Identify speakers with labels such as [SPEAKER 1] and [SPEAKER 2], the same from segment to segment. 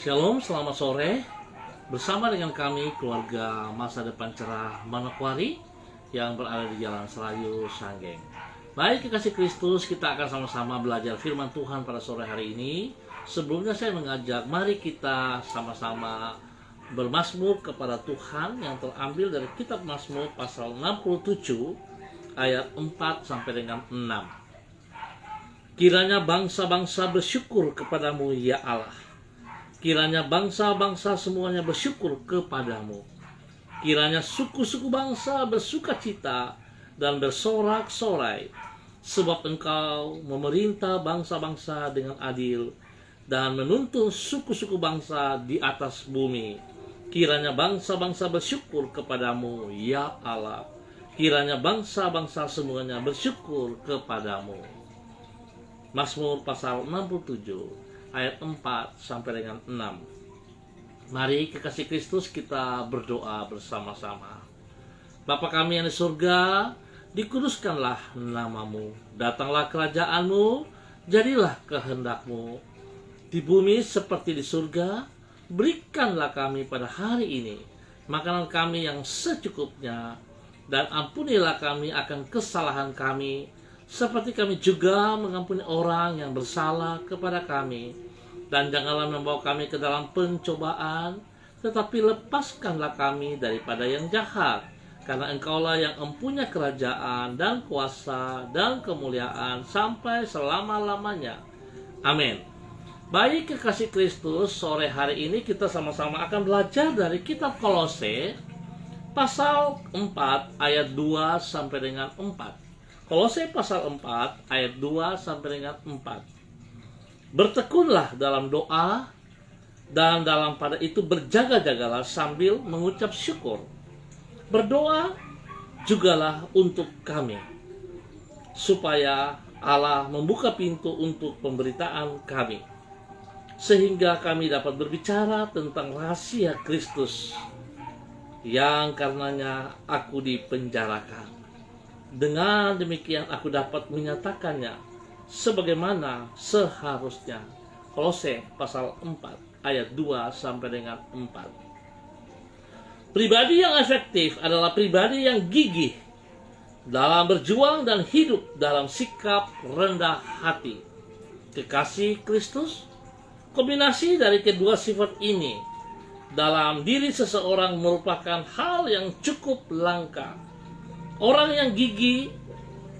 [SPEAKER 1] Shalom, selamat sore. Bersama dengan kami keluarga Masa Depan Cerah Manokwari yang berada di Jalan Serayu, Sanggeng. Baik kekasih Kristus, kita akan sama-sama belajar firman Tuhan pada sore hari ini. Sebelumnya saya mengajak, mari kita sama-sama bermazmur kepada Tuhan yang terambil dari kitab Mazmur pasal 67 ayat 4 sampai dengan 6. Kiranya bangsa-bangsa bersyukur kepadamu ya Allah. Kiranya bangsa-bangsa semuanya bersyukur kepadamu. Kiranya suku-suku bangsa bersukacita dan bersorak-sorai, sebab Engkau memerintah bangsa-bangsa dengan adil dan menuntun suku-suku bangsa di atas bumi. Kiranya bangsa-bangsa bersyukur kepadamu ya Allah. Kiranya bangsa-bangsa semuanya bersyukur kepadamu. Mazmur pasal 67 ayat 4 sampai dengan 6. Mari kekasih Kristus kita berdoa bersama-sama. Bapa kami yang di surga, dikuduskanlah namamu. Datanglah kerajaanmu, jadilah kehendakmu. Di bumi seperti di surga, berikanlah kami pada hari ini makanan kami yang secukupnya. Dan ampunilah kami akan kesalahan kami, seperti kami juga mengampuni orang yang bersalah kepada kami. Dan janganlah membawa kami ke dalam pencobaan, tetapi lepaskanlah kami daripada yang jahat. Karena Engkaulah yang mempunyai kerajaan dan kuasa dan kemuliaan sampai selama-lamanya. Amin. Baik kekasih Kristus, sore hari ini kita sama-sama akan belajar dari kitab Kolose pasal 4 ayat 2 sampai dengan 4. Kolose pasal 4 ayat 2 sampai dengan 4. Bertekunlah dalam doa dan dalam pada itu berjaga-jagalah sambil mengucap syukur. Berdoa jugalah untuk kami, supaya Allah membuka pintu untuk pemberitaan kami, sehingga kami dapat berbicara tentang rahasia Kristus yang karenanya aku dipenjarakan. Dengan demikian aku dapat menyatakannya sebagaimana seharusnya. Kolose pasal 4 ayat 2 sampai dengan 4. Pribadi yang efektif adalah pribadi yang gigih dalam berjuang dan hidup dalam sikap rendah hati. Kekasih Kristus, kombinasi dari kedua sifat ini dalam diri seseorang merupakan hal yang cukup langka. Orang yang gigih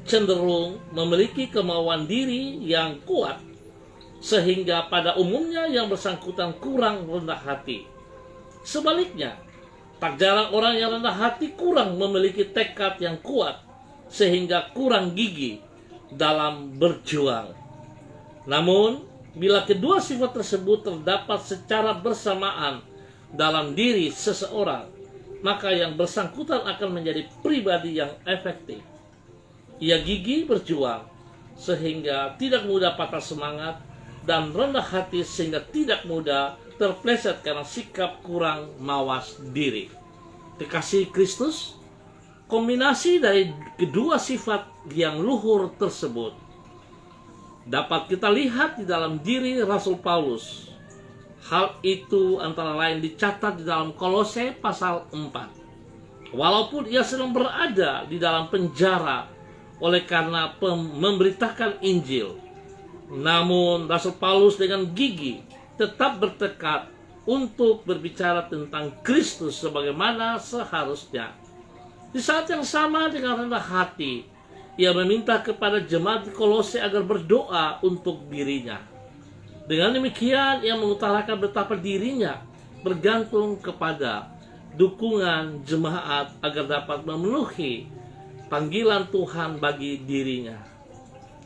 [SPEAKER 1] cenderung memiliki kemauan diri yang kuat, sehingga pada umumnya yang bersangkutan kurang rendah hati. Sebaliknya, tak jarang orang yang rendah hati kurang memiliki tekad yang kuat, sehingga kurang gigih dalam berjuang. Namun, bila kedua sifat tersebut terdapat secara bersamaan dalam diri seseorang, maka yang bersangkutan akan menjadi pribadi yang efektif. Ia gigih berjuang sehingga tidak mudah patah semangat, dan rendah hati sehingga tidak mudah terpleset karena sikap kurang mawas diri. Kekasih Kristus, kombinasi dari kedua sifat yang luhur tersebut dapat kita lihat di dalam diri Rasul Paulus. Hal itu antara lain dicatat di dalam Kolose pasal 4. Walaupun ia sedang berada di dalam penjara oleh karena memberitakan Injil, namun Rasul Paulus dengan gigih tetap bertekad untuk berbicara tentang Kristus sebagaimana seharusnya. Di saat yang sama dengan rendah hati, ia meminta kepada jemaat di Kolose agar berdoa untuk dirinya. Dengan demikian, ia mengutarakan betapa dirinya bergantung kepada dukungan jemaat agar dapat memenuhi panggilan Tuhan bagi dirinya.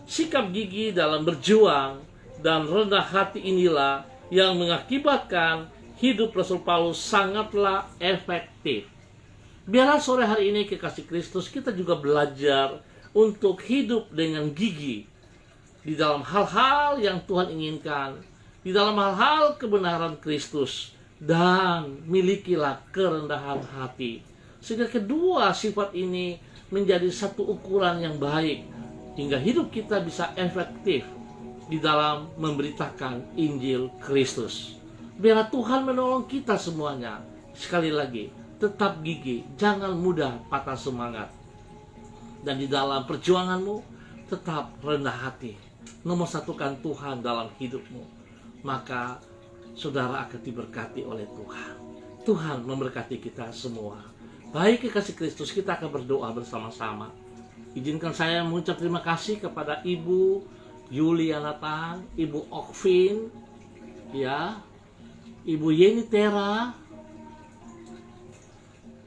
[SPEAKER 1] Sikap gigih dalam berjuang dan rendah hati inilah yang mengakibatkan hidup Rasul Paulus sangatlah efektif. Biarlah sore hari ini kekasih Kristus kita juga belajar untuk hidup dengan gigih di dalam hal-hal yang Tuhan inginkan, di dalam hal-hal kebenaran Kristus, dan milikilah kerendahan hati. Sehingga kedua sifat ini menjadi satu ukuran yang baik, hingga hidup kita bisa efektif di dalam memberitakan Injil Kristus. Biarlah Tuhan menolong kita semuanya. Sekali lagi, tetap gigih, jangan mudah patah semangat. Dan di dalam perjuanganmu, tetap rendah hati. Nomor satukan Tuhan dalam hidupmu. Maka saudara akan diberkati oleh Tuhan. Tuhan memberkati kita semua. Baik kekasih Kristus, kita akan berdoa bersama-sama. Izinkan saya mengucap terima kasih kepada Ibu Yuliana Tan, Ibu Okvin, ya, Ibu Yeni Tera,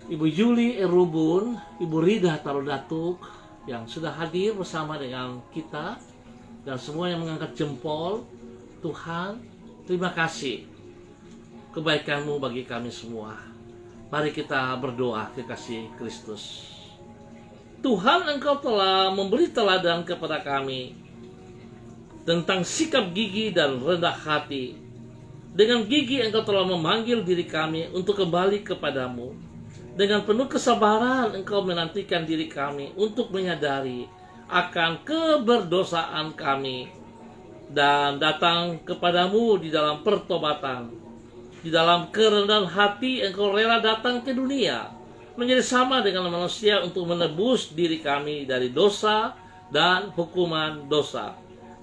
[SPEAKER 1] Ibu Yuli Erubun, Ibu Rida Tarudatuk yang sudah hadir bersama dengan kita, dan semua yang mengangkat jempol. Tuhan, terima kasih kebaikan-Mu bagi kami semua. Mari kita berdoa kekasih Kristus. Tuhan, Engkau telah memberi teladan kepada kami tentang sikap gigih dan rendah hati. Dengan gigih Engkau telah memanggil diri kami untuk kembali kepadamu. Dengan penuh kesabaran Engkau menantikan diri kami untuk menyadari akan keberdosaan kami dan datang kepadamu di dalam pertobatan. Di dalam kerendahan hati Engkau rela datang ke dunia, menjadi sama dengan manusia untuk menebus diri kami dari dosa dan hukuman dosa.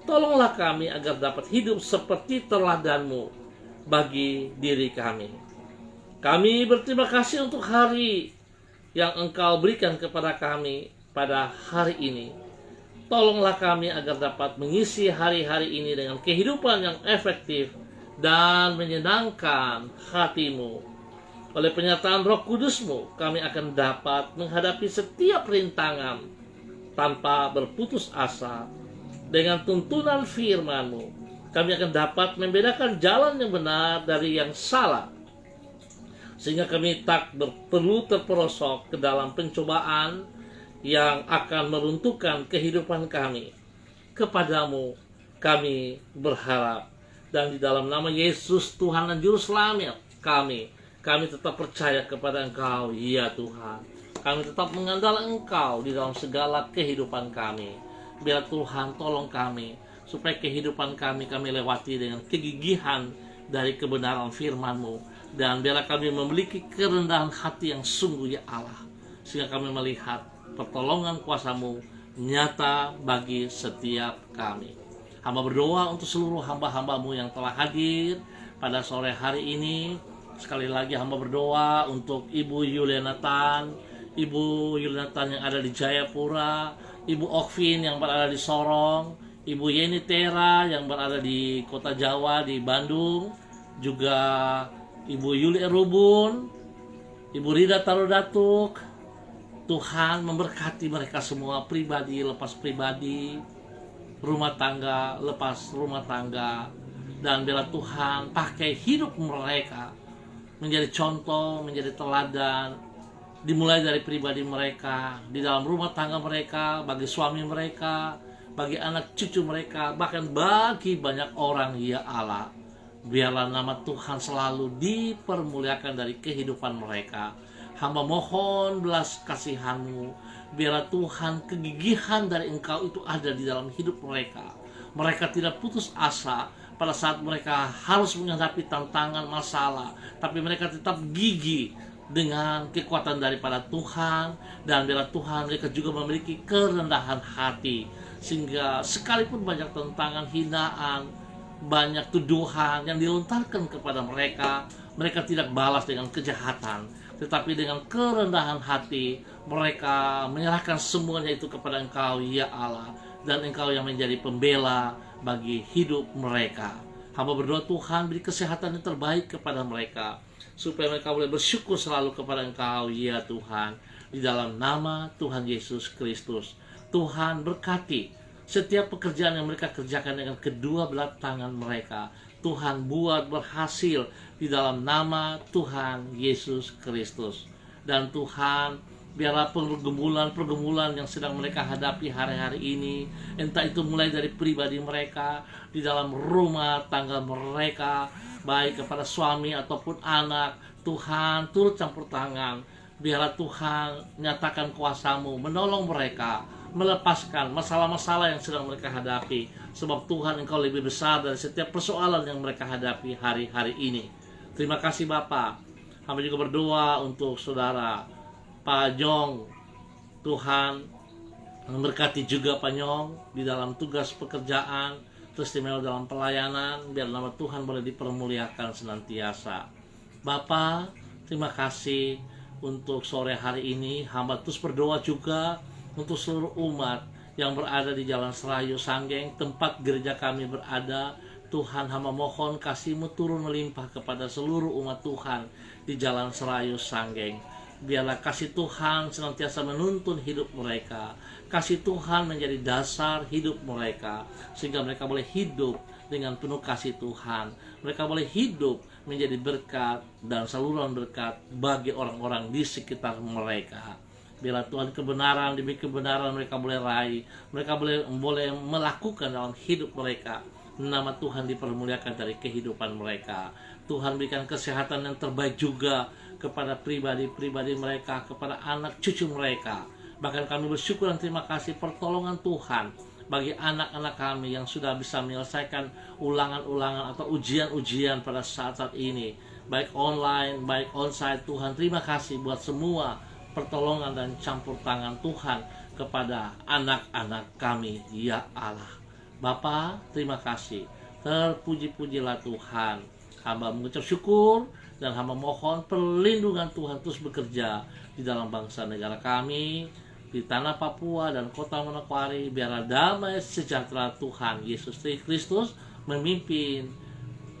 [SPEAKER 1] Tolonglah kami agar dapat hidup seperti teladan-Mu bagi diri kami. Kami berterima kasih untuk hari yang Engkau berikan kepada kami pada hari ini. Tolonglah kami agar dapat mengisi hari-hari ini dengan kehidupan yang efektif dan menyenangkan hati-Mu. Oleh penyertaan Roh Kudus-Mu, kami akan dapat menghadapi setiap rintangan tanpa berputus asa. Dengan tuntunan firman-Mu, kami akan dapat membedakan jalan yang benar dari yang salah, sehingga kami tak perlu terperosok ke dalam pencobaan yang akan meruntuhkan kehidupan kami. Kepadamu kami berharap, dan di dalam nama Yesus Tuhan dan Juru Selamat kami tetap percaya kepada Engkau, ya Tuhan. Kami tetap mengandalkan Engkau di dalam segala kehidupan kami. Biar Tuhan tolong kami, supaya kehidupan kami lewati dengan kegigihan dari kebenaran firman-Mu. Dan biarlah kami memiliki kerendahan hati yang sungguh, ya Allah, sehingga kami melihat pertolongan kuasa-Mu nyata bagi setiap kami. Hamba berdoa untuk seluruh hamba-hamba-Mu yang telah hadir pada sore hari ini. Sekali lagi hamba berdoa untuk Ibu Yuliana Tan, Ibu Yuliana Tan yang ada di Jayapura, Ibu Okvin yang berada di Sorong, Ibu Yeni Tera yang berada di kota Jawa, di Bandung, juga Ibu Yuli Erubun, Ibu Rida Tarudatuk. Tuhan memberkati mereka semua, pribadi lepas pribadi, rumah tangga lepas rumah tangga. Dan biarlah Tuhan pakai hidup mereka menjadi contoh, menjadi teladan, dimulai dari pribadi mereka, di dalam rumah tangga mereka, bagi suami mereka, bagi anak cucu mereka, bahkan bagi banyak orang, ya Allah. Biarlah nama Tuhan selalu dipermuliakan dari kehidupan mereka. Hamba mohon belas kasihan-Mu. Biarlah Tuhan kegigihan dari Engkau itu ada di dalam hidup mereka. Mereka tidak putus asa pada saat mereka harus menghadapi tantangan masalah, tapi mereka tetap gigih dengan kekuatan daripada Tuhan. Dan biarlah Tuhan mereka juga memiliki kerendahan hati, sehingga sekalipun banyak tantangan, hinaan, banyak tuduhan yang dilontarkan kepada mereka, mereka tidak balas dengan kejahatan, tetapi dengan kerendahan hati mereka menyerahkan semuanya itu kepada Engkau, ya Allah. Dan Engkau yang menjadi pembela bagi hidup mereka. Hamba berdoa Tuhan beri kesehatan yang terbaik kepada mereka, supaya mereka boleh bersyukur selalu kepada Engkau, ya Tuhan. Di dalam nama Tuhan Yesus Kristus, Tuhan berkati setiap pekerjaan yang mereka kerjakan dengan kedua belah tangan mereka. Tuhan buat berhasil di dalam nama Tuhan Yesus Kristus. Dan Tuhan, biarlah pergumulan yang sedang mereka hadapi hari-hari ini, entah itu mulai dari pribadi mereka, di dalam rumah tangga mereka, baik kepada suami ataupun anak, Tuhan turut campur tangan. Biarlah Tuhan nyatakan kuasa-Mu menolong mereka, melepaskan masalah-masalah yang sedang mereka hadapi. Sebab Tuhan, Engkau lebih besar dari setiap persoalan yang mereka hadapi hari-hari ini. Terima kasih Bapa. Hamba juga berdoa untuk saudara Pak Nyong. Tuhan memberkati juga Pak Nyong di dalam tugas pekerjaan, teristimewa dalam pelayanan, biar nama Tuhan boleh dipermuliakan senantiasa. Bapa, terima kasih untuk sore hari ini. Hamba terus berdoa juga untuk seluruh umat yang berada di Jalan Serayu Sanggeng, tempat gereja kami berada. Tuhan, hamba mohon kasih-Mu turun melimpah kepada seluruh umat Tuhan di Jalan Serayu Sanggeng. Biarlah kasih Tuhan senantiasa menuntun hidup mereka. Kasih Tuhan menjadi dasar hidup mereka, sehingga mereka boleh hidup dengan penuh kasih Tuhan. Mereka boleh hidup menjadi berkat dan saluran berkat bagi orang-orang di sekitar mereka. Bila Tuhan kebenaran, demi kebenaran mereka boleh raih, mereka boleh melakukan dalam hidup mereka. Nama Tuhan dipermuliakan dari kehidupan mereka. Tuhan berikan kesehatan yang terbaik juga kepada pribadi-pribadi mereka, kepada anak cucu mereka. Bahkan kami bersyukur dan terima kasih pertolongan Tuhan bagi anak-anak kami yang sudah bisa menyelesaikan ulangan-ulangan atau ujian-ujian pada saat-saat ini, baik online, baik onsite. Tuhan, terima kasih buat semua pertolongan dan campur tangan Tuhan kepada anak-anak kami, ya Allah. Bapa, terima kasih. Terpuji-pujilah Tuhan. Hamba mengucap syukur dan hamba mohon perlindungan Tuhan terus bekerja di dalam bangsa negara kami, di tanah Papua dan kota Manokwari. Biarlah damai sejahtera Tuhan Yesus Kristus memimpin,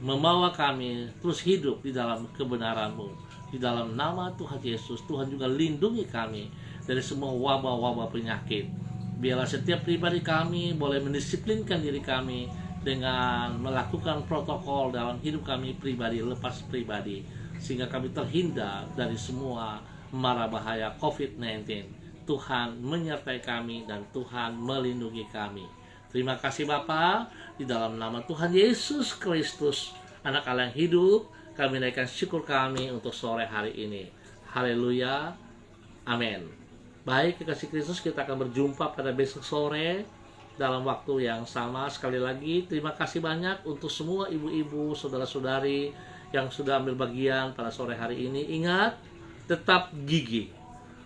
[SPEAKER 1] membawa kami terus hidup di dalam kebenaran-Mu. Di dalam nama Tuhan Yesus, Tuhan juga lindungi kami dari semua wabah-wabah penyakit. Biarlah setiap pribadi kami boleh mendisiplinkan diri kami dengan melakukan protokol dalam hidup kami pribadi, lepas pribadi, sehingga kami terhindar dari semua mara bahaya COVID-19. Tuhan menyertai kami dan Tuhan melindungi kami. Terima kasih Bapa, di dalam nama Tuhan Yesus Kristus, Anak Allah yang hidup, kami naikkan syukur kami untuk sore hari ini. Haleluya. Amin. Baik, kekasih Kristus, kita akan berjumpa pada besok sore dalam waktu yang sama. Sekali lagi, terima kasih banyak untuk semua ibu-ibu, saudara-saudari yang sudah ambil bagian pada sore hari ini. Ingat, tetap gigih.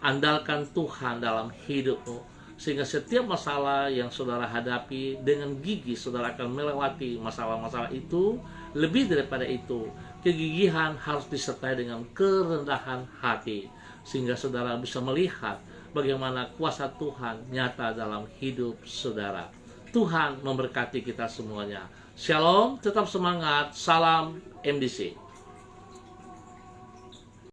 [SPEAKER 1] Andalkan Tuhan dalam hidupmu, sehingga setiap masalah yang saudara hadapi, dengan gigih saudara akan melewati masalah-masalah itu. Lebih daripada itu, kegigihan harus disertai dengan kerendahan hati, sehingga saudara bisa melihat bagaimana kuasa Tuhan nyata dalam hidup saudara. Tuhan memberkati kita semuanya. Shalom, tetap semangat. Salam MDC.